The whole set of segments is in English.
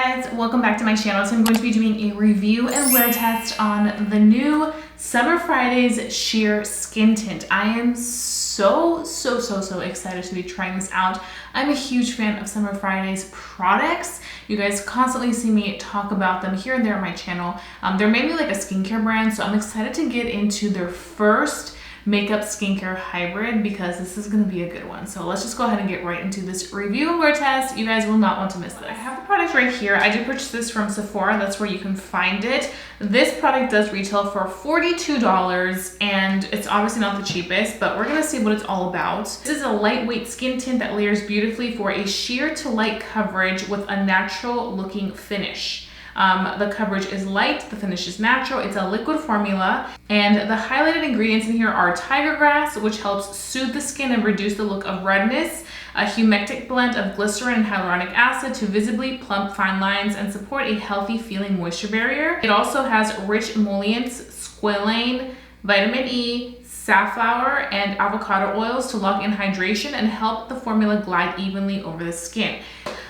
guys, welcome back to my channel. So I'm going to be doing a review and wear test on the new Summer Fridays Sheer Skin Tint. I am so excited to be trying this out. I'm a huge fan of Summer Fridays products. You guys constantly see me talk about them here and there on my channel. They're mainly like a skincare brand, so I'm excited to get into their first makeup skincare hybrid because this is going to be a good one. So let's just go ahead and get right into this review and wear test. You guys will not want to miss this. I have the product right here. I did purchase this from Sephora. That's where you can find it. This product does retail for $42 and it's obviously not the cheapest, but we're going to see what it's all about. This is a lightweight skin tint that layers beautifully for a sheer to light coverage with a natural looking finish. The coverage is light, the finish is natural, it's a liquid formula, and the highlighted ingredients in here are tiger grass, which helps soothe the skin and reduce the look of redness, a humectic blend of glycerin and hyaluronic acid to visibly plump fine lines and support a healthy feeling moisture barrier. It also has rich emollients, squalane, vitamin E, safflower, and avocado oils to lock in hydration and help the formula glide evenly over the skin.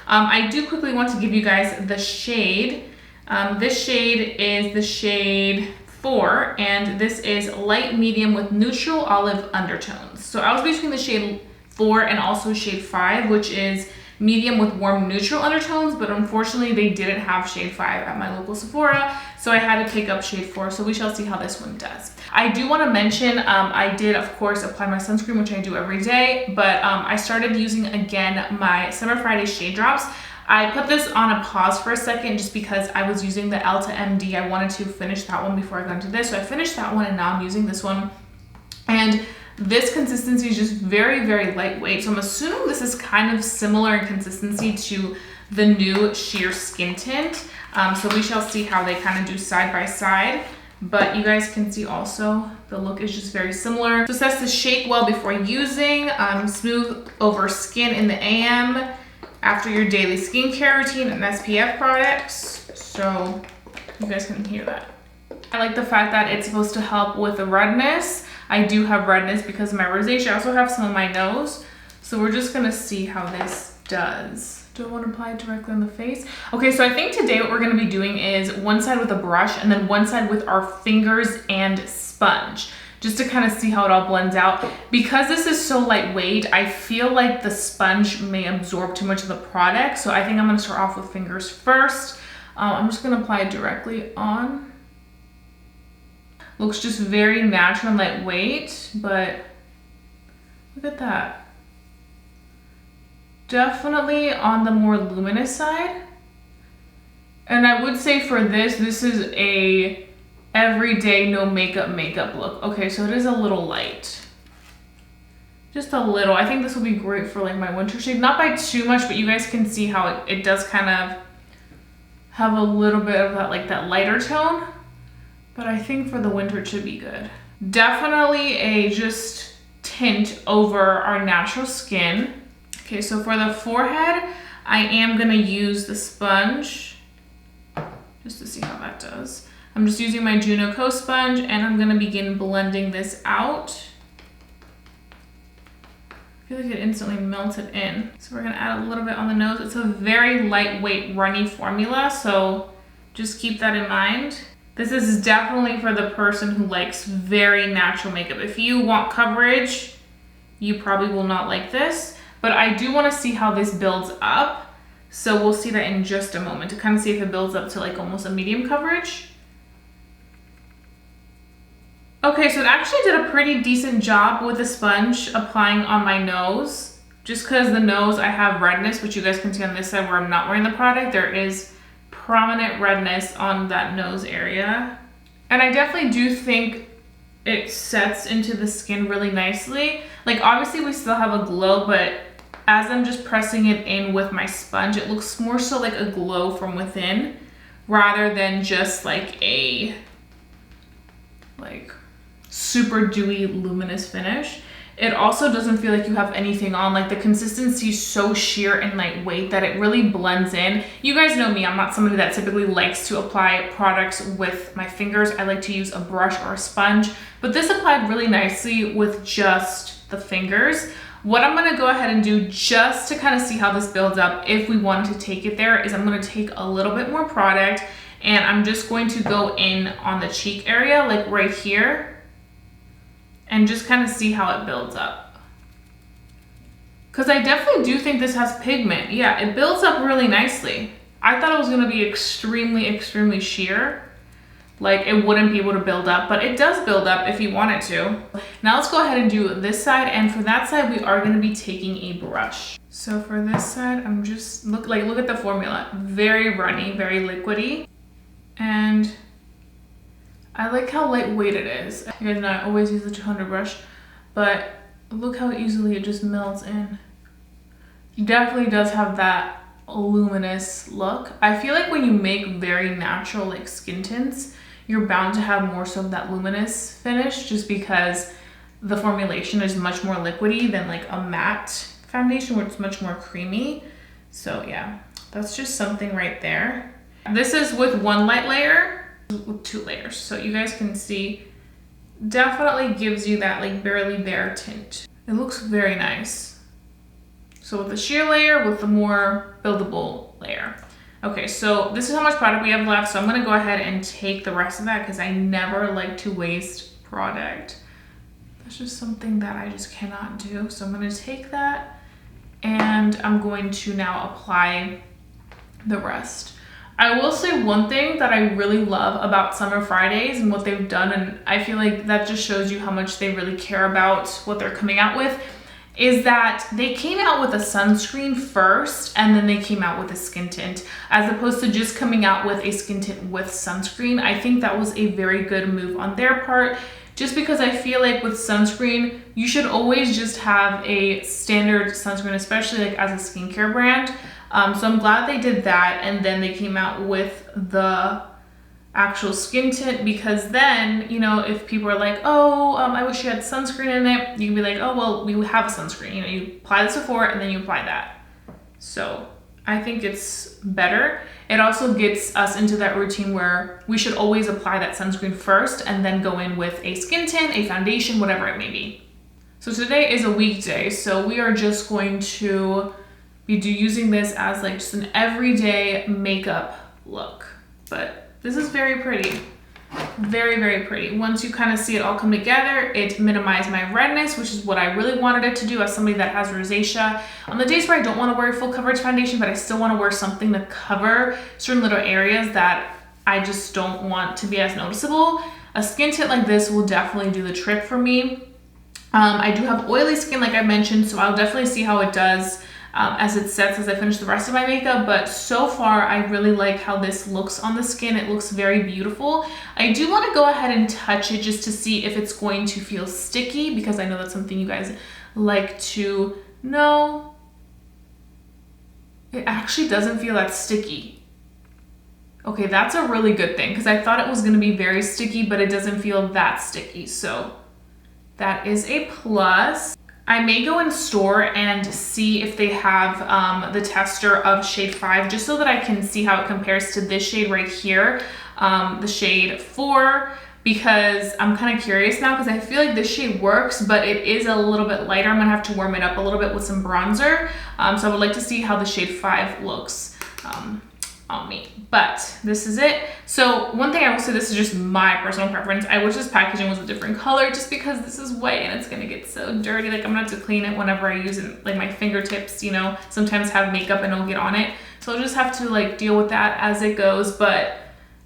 I do quickly want to give you guys the shade. This shade is the shade 4, and this is light medium with neutral olive undertones. So I was between the shade 4 and also shade 5, which is medium with warm neutral undertones, but unfortunately they didn't have shade 5 at my local Sephora, so I had to pick up shade 4, so we shall see how this one does. I do want to mention, I did of course apply my sunscreen, which I do every day, but I started using again my Summer Fridays shade drops. I put this on a pause for a second just because I was using the Elta MD. I wanted to finish that one before I got into this, so I finished that one and now I'm using this one. And this consistency is just very lightweight, so I'm assuming this is kind of similar in consistency to the new Sheer Skin Tint. So we shall see how they kind of do side by side, but you guys can see also the look is just very similar. So it says to shake well before using, smooth over skin in the AM, after your daily skincare routine and SPF products. So you guys can hear that. I like the fact that it's supposed to help with the redness. I do have redness because of my rosacea. I also have some on my nose. So we're just gonna see how this does. Do I want to apply it directly on the face? Okay, so I think today what we're gonna be doing is one side with a brush and then one side with our fingers and sponge, just to kind of see how it all blends out. Because this is so lightweight, I feel like the sponge may absorb too much of the product. So I think I'm gonna start off with fingers first. I'm just gonna apply it directly on. Looks just very natural and lightweight, but look at that. Definitely on the more luminous side. And I would say for this is a everyday no makeup look. Okay, so it is a little light. Just a little. I think this will be great for like my winter shade. Not by too much, but you guys can see how it does kind of have a little bit of that, like that lighter tone. But I think for the winter it should be good. Definitely a just tint over our natural skin. Okay, so for the forehead, I am gonna use the sponge just to see how that does. I'm just using my Juno Co sponge and I'm gonna begin blending this out. I feel like it instantly melted in. So we're gonna add a little bit on the nose. It's a very lightweight, runny formula, so just keep that in mind. This is definitely for the person who likes very natural makeup. If you want coverage, you probably will not like this, but I do wanna see how this builds up. So we'll see that in just a moment to kind of see if it builds up to like almost a medium coverage. Okay, so it actually did a pretty decent job with the sponge applying on my nose. Just because the nose, I have redness, which you guys can see on this side where I'm not wearing the product. There is prominent redness on that nose area. And I definitely do think it sets into the skin really nicely. Like obviously we still have a glow, but as I'm just pressing it in with my sponge, it looks more so like a glow from within rather than just like a super dewy luminous finish. It also doesn't feel like you have anything on. Like the consistency is so sheer and lightweight that it really blends in. You guys know me, I'm not somebody that typically likes to apply products with my fingers. I like to use a brush or a sponge, but this applied really nicely with just the fingers. What I'm gonna go ahead and do just to kind of see how this builds up, if we wanted to take it there, is I'm gonna take a little bit more product and I'm just going to go in on the cheek area, like right here, and just kind of see how it builds up. Because I definitely do think this has pigment. Yeah, it builds up really nicely. I thought it was gonna be extremely, extremely sheer. Like it wouldn't be able to build up, but it does build up if you want it to. Now let's go ahead and do this side, and for that side, we are gonna be taking a brush. So for this side, I'm just, look at the formula. Very runny, very liquidy. And I like how lightweight it is. You guys know I always use the 200 brush, but look how easily it just melts in. It definitely does have that luminous look. I feel like when you make very natural like skin tints, you're bound to have more so of that luminous finish just because the formulation is much more liquidy than like a matte foundation where it's much more creamy. So yeah, that's just something right there. This is with one light layer, with 2 layers. So you guys can see, definitely gives you that like barely there tint. It looks very nice. So with the sheer layer, with the more buildable layer. Okay, so this is how much product we have left. So I'm gonna go ahead and take the rest of that because I never like to waste product. That's just something that I just cannot do. So I'm gonna take that and I'm going to now apply the rest. I will say one thing that I really love about Summer Fridays and what they've done, and I feel like that just shows you how much they really care about what they're coming out with, is that they came out with a sunscreen first and then they came out with a skin tint, as opposed to just coming out with a skin tint with sunscreen. I think that was a very good move on their part, just because I feel like with sunscreen, you should always just have a standard sunscreen, especially like as a skincare brand. So I'm glad they did that, and then they came out with the actual skin tint, because then, you know, if people are like, oh, I wish you had sunscreen in it, you can be like, oh, well, we have a sunscreen. You know, you apply this before and then you apply that. So I think it's better. It also gets us into that routine where we should always apply that sunscreen first and then go in with a skin tint, a foundation, whatever it may be. So today is a weekday, so we are just going to be using this as like just an everyday makeup look. But this is very pretty. Very, very pretty. Once you kind of see it all come together, it minimized my redness, which is what I really wanted it to do as somebody that has rosacea. On the days where I don't want to wear full coverage foundation, but I still want to wear something to cover certain little areas that I just don't want to be as noticeable, a skin tint like this will definitely do the trick for me. I do have oily skin, like I mentioned, so I'll definitely see how it does as it sets as I finish the rest of my makeup, but so far I really like how this looks on the skin. It looks very beautiful. I do want to go ahead and touch it just to see if it's going to feel sticky, because I know that's something you guys like to know. It actually doesn't feel that sticky. Okay, that's a really good thing, because I thought it was going to be very sticky, but it doesn't feel that sticky, so that is a plus. I may go in store and see if they have the tester of shade 5, just so that I can see how it compares to this shade right here, the shade 4, because I'm kind of curious now, because I feel like this shade works, but it is a little bit lighter. I'm gonna have to warm it up a little bit with some bronzer. So I would like to see how the shade 5 looks on me, but this is it. So one thing I will say, this is just my personal preference. I wish this packaging was a different color, just because this is white and it's gonna get so dirty. Like I'm gonna have to clean it whenever I use it. Like my fingertips, you know, sometimes have makeup and it'll get on it. So I'll just have to like deal with that as it goes. But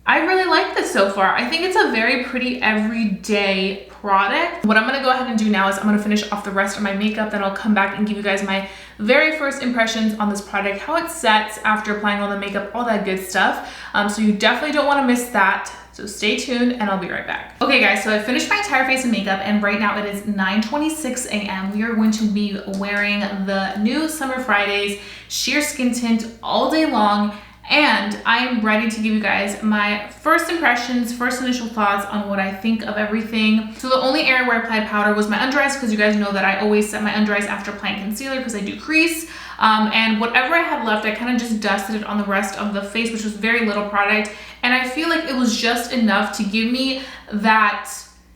I really like this so far. I think it's a very pretty everyday product. What I'm gonna go ahead and do now is I'm gonna finish off the rest of my makeup, then I'll come back and give you guys my very first impressions on this product, how it sets after applying all the makeup, all that good stuff. So you definitely don't wanna miss that. So stay tuned and I'll be right back. Okay guys, so I finished my entire face of makeup and right now it is 9:26 a.m. We are going to be wearing the new Summer Fridays Sheer Skin Tint all day long. And I'm ready to give you guys my first impressions, first initial thoughts on what I think of everything. So the only area where I applied powder was my under eyes, because you guys know that I always set my under eyes after applying concealer because I do crease. And whatever I had left, I kind of just dusted it on the rest of the face, which was very little product. And I feel like it was just enough to give me that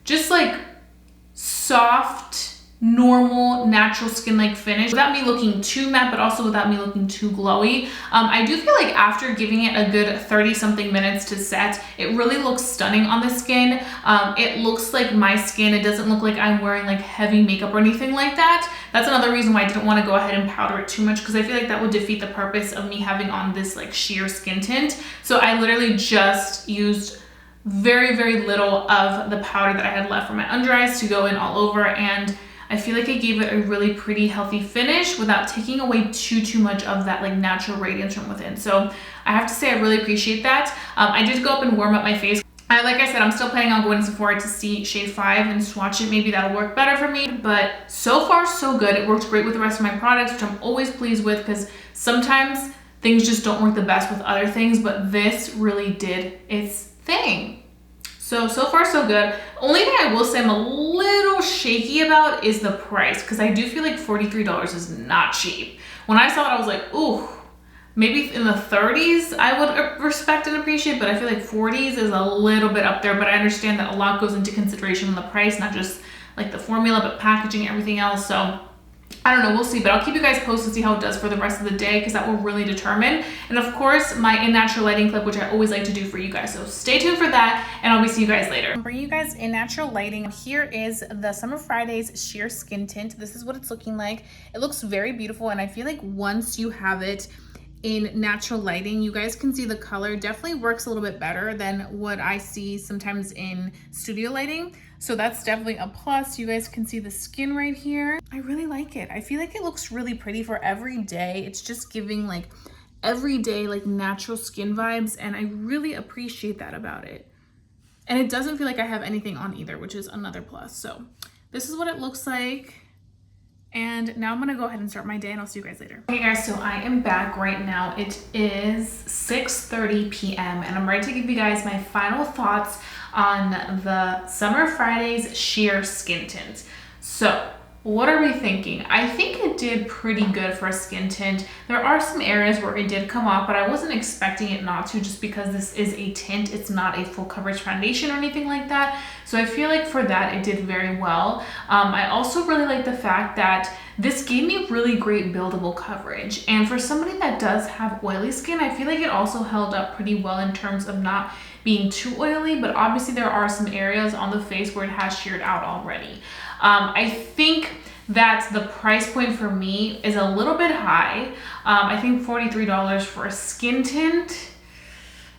just like soft normal natural skin like finish without me looking too matte, but also without me looking too glowy. I do feel like after giving it a good 30 something minutes to set, it really looks stunning on the skin. It looks like my skin. It doesn't look like I'm wearing like heavy makeup or anything like that. That's another reason why I didn't want to go ahead and powder it too much, because I feel like that would defeat the purpose of me having on this like sheer skin tint. So I literally just used very, very little of the powder that I had left for my under eyes to go in all over, and I feel like it gave it a really pretty healthy finish without taking away too much of that like natural radiance from within. So I have to say I really appreciate that. I did go up and warm up my face. Like I said, I'm still planning on going to Sephora to see shade 5 and swatch it. Maybe that'll work better for me, but so far so good. It works great with the rest of my products, which I'm always pleased with, because sometimes things just don't work the best with other things, but this really did its thing. So far so good. Only thing I will say I'm a little shaky about is the price, because I do feel like $43 is not cheap. When I saw it, I was like, ooh, maybe in the 30s I would respect and appreciate, but I feel like 40s is a little bit up there. But I understand that a lot goes into consideration in the price, not just like the formula, but packaging, everything else. So I don't know, we'll see, but I'll keep you guys posted to see how it does for the rest of the day, because that will really determine. And of course, my in natural lighting clip, which I always like to do for you guys. So stay tuned for that, and I'll be seeing you guys later. I'm bringing you guys in natural lighting. Here is the Summer Fridays Sheer Skin Tint. This is what it's looking like. It looks very beautiful, and I feel like once you have it in natural lighting, you guys can see the color definitely works a little bit better than what I see sometimes in studio lighting. So that's definitely a plus. You guys can see the skin right here. I really like it. I feel like it looks really pretty for every day. It's just giving like everyday like natural skin vibes, and I really appreciate that about it. And it doesn't feel like I have anything on either, which is another plus. So this is what it looks like. And now I'm gonna go ahead and start my day, and I'll see you guys later. Okay guys, so I am back right now. It is 6:30 p.m. and I'm ready to give you guys my final thoughts on the Summer Fridays Sheer Skin Tint. So what are we thinking? I think it did pretty good for a skin tint. There are some areas where it did come off, but I wasn't expecting it not to, just because this is a tint. It's not a full coverage foundation or anything like that. So I feel like for that, it did very well. I also really like the fact that this gave me really great buildable coverage. And for somebody that does have oily skin, I feel like it also held up pretty well in terms of not being too oily, but obviously there are some areas on the face where it has sheared out already. I think that the price point for me is a little bit high. I think $43 for a skin tint,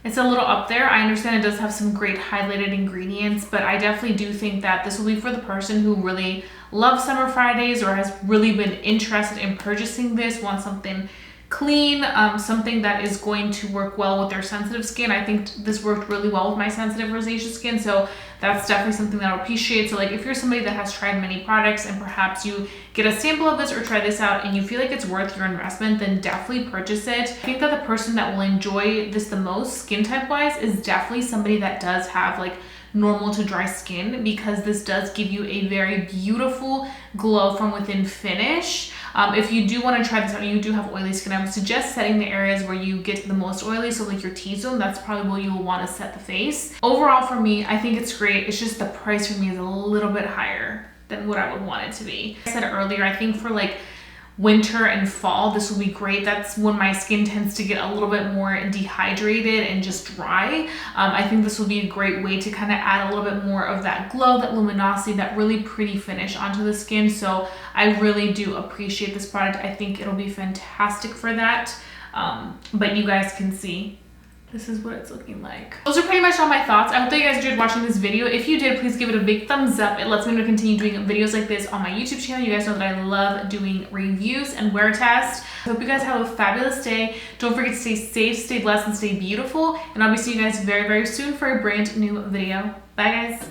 it's a little up there. I understand it does have some great highlighted ingredients, but I definitely do think that this will be for the person who really loves Summer Fridays or has really been interested in purchasing this, wants something clean, something that is going to work well with their sensitive skin. I think this worked really well with my sensitive rosacea skin, so that's definitely something that I'll appreciate. So like if you're somebody that has tried many products and perhaps you get a sample of this or try this out and you feel like it's worth your investment, then definitely purchase it. I think that the person that will enjoy this the most skin type wise is definitely somebody that does have like normal to dry skin, because this does give you a very beautiful glow from within finish. If you do want to try this out and you do have oily skin, I would suggest setting the areas where you get the most oily, so like your T-zone, that's probably where you'll want to set the face. Overall for me, I think it's great. It's just the price for me is a little bit higher than what I would want it to be. I said earlier, I think for like winter and fall, this will be great. That's when my skin tends to get a little bit more dehydrated and just dry. I think this will be a great way to kind of add a little bit more of that glow, that luminosity, that really pretty finish onto the skin. So I really do appreciate this product. I think it'll be fantastic for that. But you guys can see, this is what it's looking like. Those are pretty much all my thoughts. I hope that you guys enjoyed watching this video. If you did, please give it a big thumbs up. It lets me know to continue doing videos like this on my YouTube channel. You guys know that I love doing reviews and wear tests. I hope you guys have a fabulous day. Don't forget to stay safe, stay blessed, and stay beautiful. And I'll be seeing you guys very, very soon for a brand new video. Bye guys.